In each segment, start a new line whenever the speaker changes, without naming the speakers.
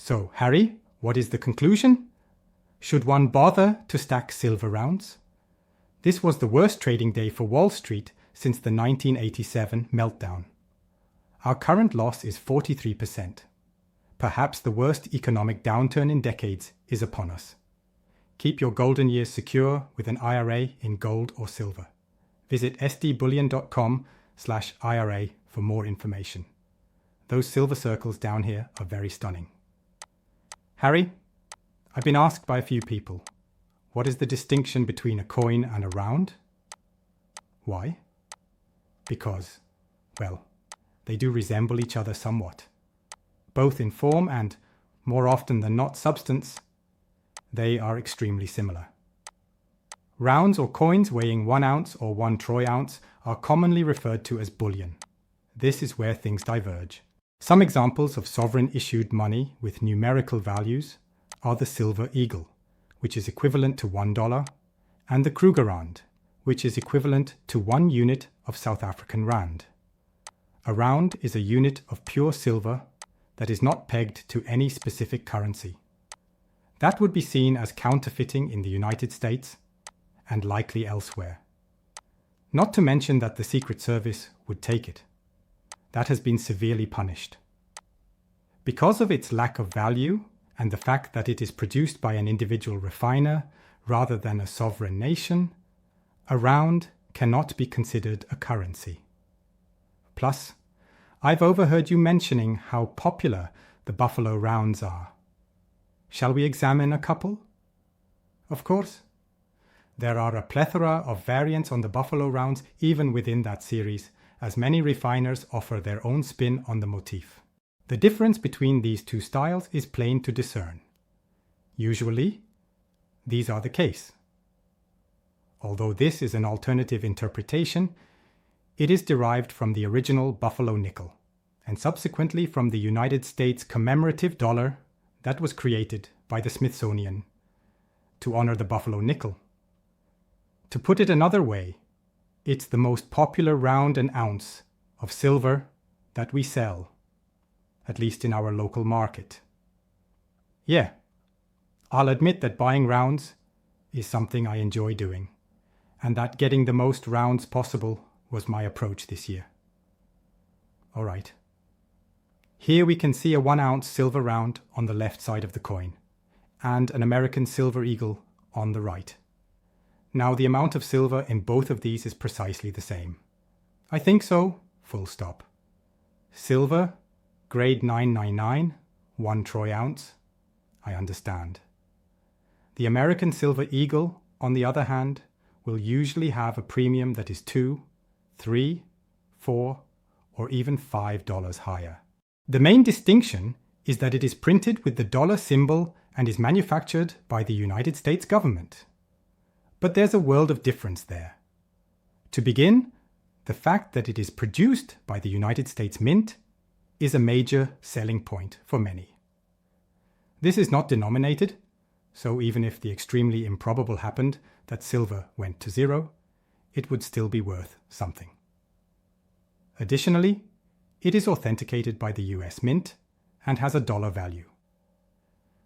So, Harry, what is the conclusion? Should one bother to stack silver rounds? This was the worst trading day for Wall Street since the 1987 meltdown. Our current loss is 43%. Perhaps the worst economic downturn in decades is upon us. Keep your golden years secure with an IRA in gold or silver. Visit sdbullion.com/IRA for more information. Those silver circles down here are very stunning. Harry, I've been asked by a few people, what is the distinction between a coin and a round? Why? Because, well, they do resemble each other somewhat. Both in form and, more often than not, substance, they are extremely similar. Rounds or coins weighing 1 ounce or 1 troy ounce are commonly referred to as bullion. This is where things diverge. Some examples of sovereign-issued money with numerical values are the silver eagle, which is equivalent to $1, and the Krugerrand, which is equivalent to 1 unit of South African rand. A round is a unit of pure silver that is not pegged to any specific currency. That would be seen as counterfeiting in the United States and likely elsewhere. Not to mention that the Secret Service would take it. That has been severely punished. Because of its lack of value and the fact that it is produced by an individual refiner rather than a sovereign nation, a round cannot be considered a currency. Plus, I've overheard you mentioning how popular the Buffalo rounds are. Shall we examine a couple? Of course. There are a plethora of variants on the Buffalo rounds even within that series, as many refiners offer their own spin on the motif. The difference between these two styles is plain to discern. Usually, these are the case. Although this is an alternative interpretation, it is derived from the original Buffalo nickel, and subsequently from the United States commemorative dollar that was created by the Smithsonian to honor the Buffalo nickel. To put it another way, it's the most popular round and ounce of silver that we sell, at least in our local market. Yeah, I'll admit that buying rounds is something I enjoy doing, and that getting the most rounds possible was my approach this year. All right. Here we can see a 1 ounce silver round on the left side of the coin, and an American silver eagle on the right. Now the amount of silver in both of these is precisely the same. I think so, full stop. Silver, grade 999, 1 troy ounce, I understand. The American silver eagle, on the other hand, will usually have a premium that is $2, $3, $4, or even $5 higher. The main distinction is that it is printed with the dollar symbol and is manufactured by the United States government. But there's a world of difference there. To begin, the fact that it is produced by the United States Mint is a major selling point for many. This is not denominated, so even if the extremely improbable happened that silver went to zero, it would still be worth something. Additionally, it is authenticated by the US Mint and has a dollar value.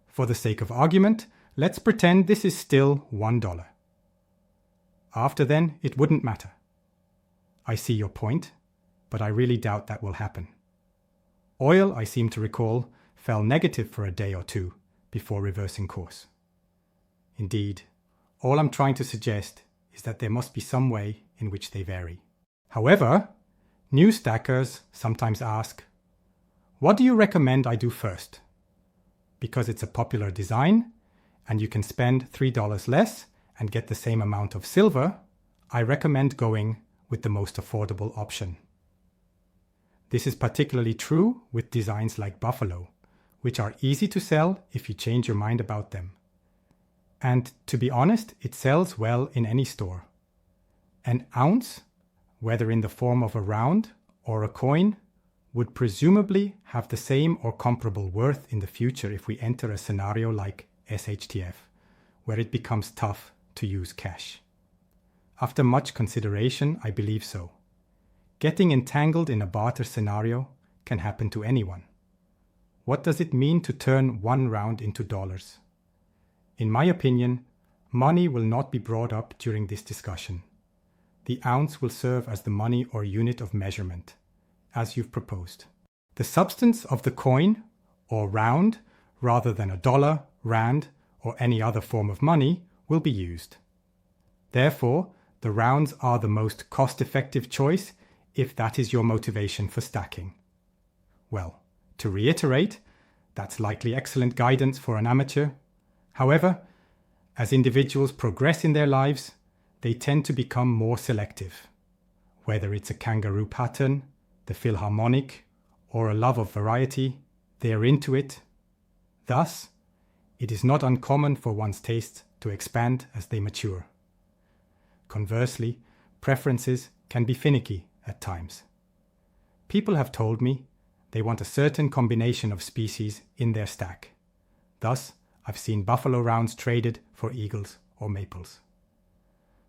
For the sake of argument, let's pretend this is still $1. After then, it wouldn't matter. I see your point, but I really doubt that will happen. Oil, I seem to recall, fell negative for a day or two before reversing course. Indeed, all I'm trying to suggest is that there must be some way in which they vary. However, new stackers sometimes ask, what do you recommend I do first? Because it's a popular design, and you can spend $3 less and get the same amount of silver, I recommend going with the most affordable option. This is particularly true with designs like Buffalo, which are easy to sell if you change your mind about them. And to be honest, it sells well in any store. An ounce, whether in the form of a round or a coin, would presumably have the same or comparable worth in the future if we enter a scenario like SHTF, where it becomes tough to use cash. After much consideration, I believe so. Getting entangled in a barter scenario can happen to anyone. What does it mean to turn one round into dollars? In my opinion, money will not be brought up during this discussion. The ounce will serve as the money or unit of measurement, as you've proposed. The substance of the coin, or round, rather than a dollar, rand, or any other form of money, will be used. Therefore, the rounds are the most cost-effective choice if that is your motivation for stacking. Well, to reiterate, that's likely excellent guidance for an amateur. However, as individuals progress in their lives, they tend to become more selective. Whether it's a kangaroo pattern, the Philharmonic, or a love of variety, they're into it. Thus, it is not uncommon for one's tastes to expand as they mature. Conversely, preferences can be finicky at times. People have told me they want a certain combination of species in their stack. Thus, I've seen buffalo rounds traded for eagles or maples.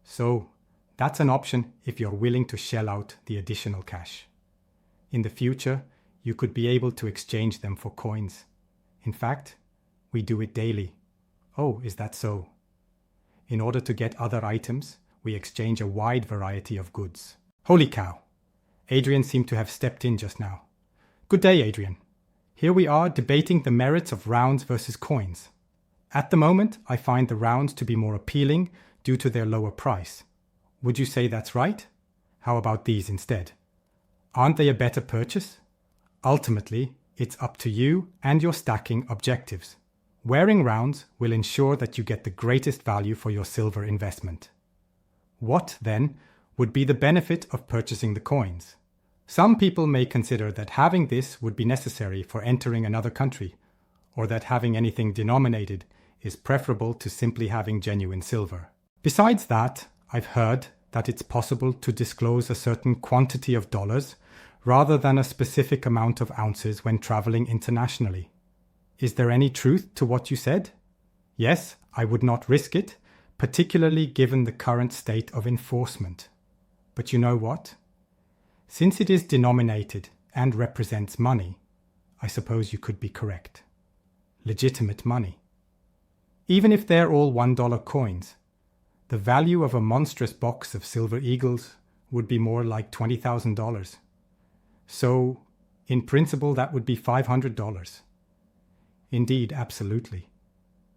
So, that's an option if you're willing to shell out the additional cash. In the future, you could be able to exchange them for coins. In fact, we do it daily. Oh, is that so? In order to get other items, we exchange a wide variety of goods. Holy cow! Adrian seemed to have stepped in just now. Good day, Adrian. Here we are debating the merits of rounds versus coins. At the moment, I find the rounds to be more appealing due to their lower price. Would you say that's right? How about these instead? Aren't they a better purchase? Ultimately, it's up to you and your stacking objectives. Wearing rounds will ensure that you get the greatest value for your silver investment. What, then, would be the benefit of purchasing the coins? Some people may consider that having this would be necessary for entering another country, or that having anything denominated is preferable to simply having genuine silver. Besides that, I've heard that it's possible to disclose a certain quantity of dollars rather than a specific amount of ounces when traveling internationally. Is there any truth to what you said? Yes, I would not risk it, particularly given the current state of enforcement. But you know what? Since it is denominated and represents money, I suppose you could be correct. Legitimate money. Even if they're all $1 coins, the value of a monstrous box of silver eagles would be more like $20,000. So, in principle, that would be $500. Indeed, absolutely.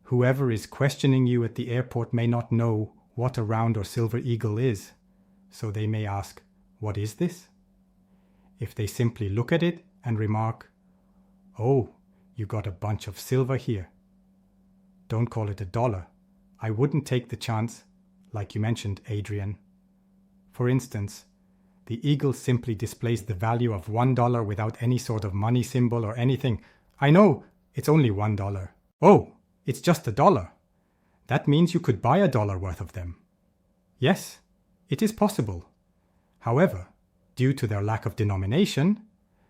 Whoever is questioning you at the airport may not know what a round or silver eagle is, so they may ask, "What is this?" If they simply look at it and remark, "Oh, you got a bunch of silver here. Don't call it $1. I wouldn't take the chance, like you mentioned, Adrian. For instance, the eagle simply displays the value of $1 without any sort of money symbol or anything. I know, it's only $1. Oh, it's just $1. That means you could buy $1 worth of them. Yes, it is possible. However, due to their lack of denomination,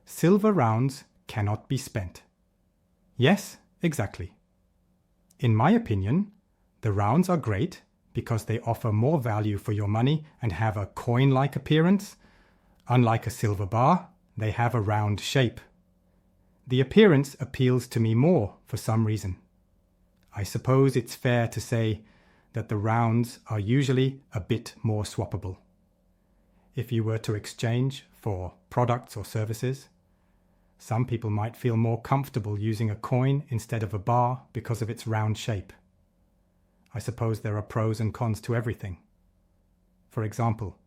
silver rounds cannot be spent. Yes, exactly. In my opinion, the rounds are great because they offer more value for your money and have a coin-like appearance. Unlike a silver bar, they have a round shape. The appearance appeals to me more for some reason. I suppose it's fair to say that the rounds are usually a bit more swappable. If you were to exchange for products or services, some people might feel more comfortable using a coin instead of a bar because of its round shape. I suppose there are pros and cons to everything. For example,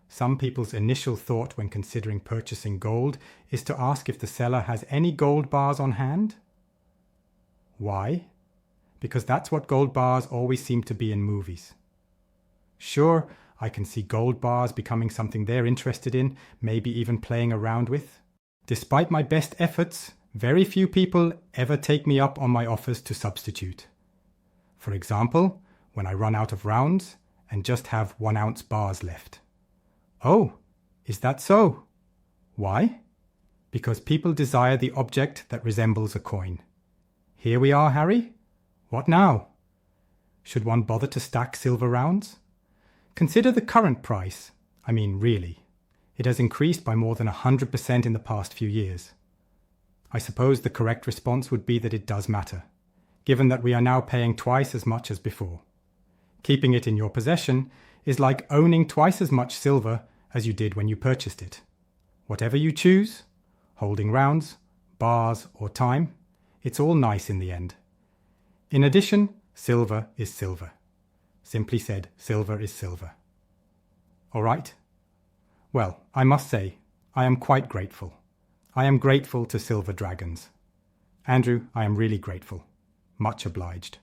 some people's initial thought when considering purchasing gold is to ask if the seller has any gold bars on hand. Why? Because that's what gold bars always seem to be in movies. Sure, I can see gold bars becoming something they're interested in, maybe even playing around with. Despite my best efforts, very few people ever take me up on my offers to substitute. For example, when I run out of rounds and just have 1 ounce bars left. Oh, is that so? Why? Because people desire the object that resembles a coin. Here we are, Harry. What now? Should one bother to stack silver rounds? Consider the current price. I mean, really. It has increased by more than 100% in the past few years. I suppose the correct response would be that it does matter, given that we are now paying twice as much as before. Keeping it in your possession is like owning twice as much silver as you did when you purchased it. Whatever you choose, holding rounds, bars, or time, it's all nice in the end. In addition, silver is silver. Simply said, silver is silver. All right? Well, I must say, I am quite grateful. I am grateful to silver dragons. Andrew, I am really grateful. Much obliged.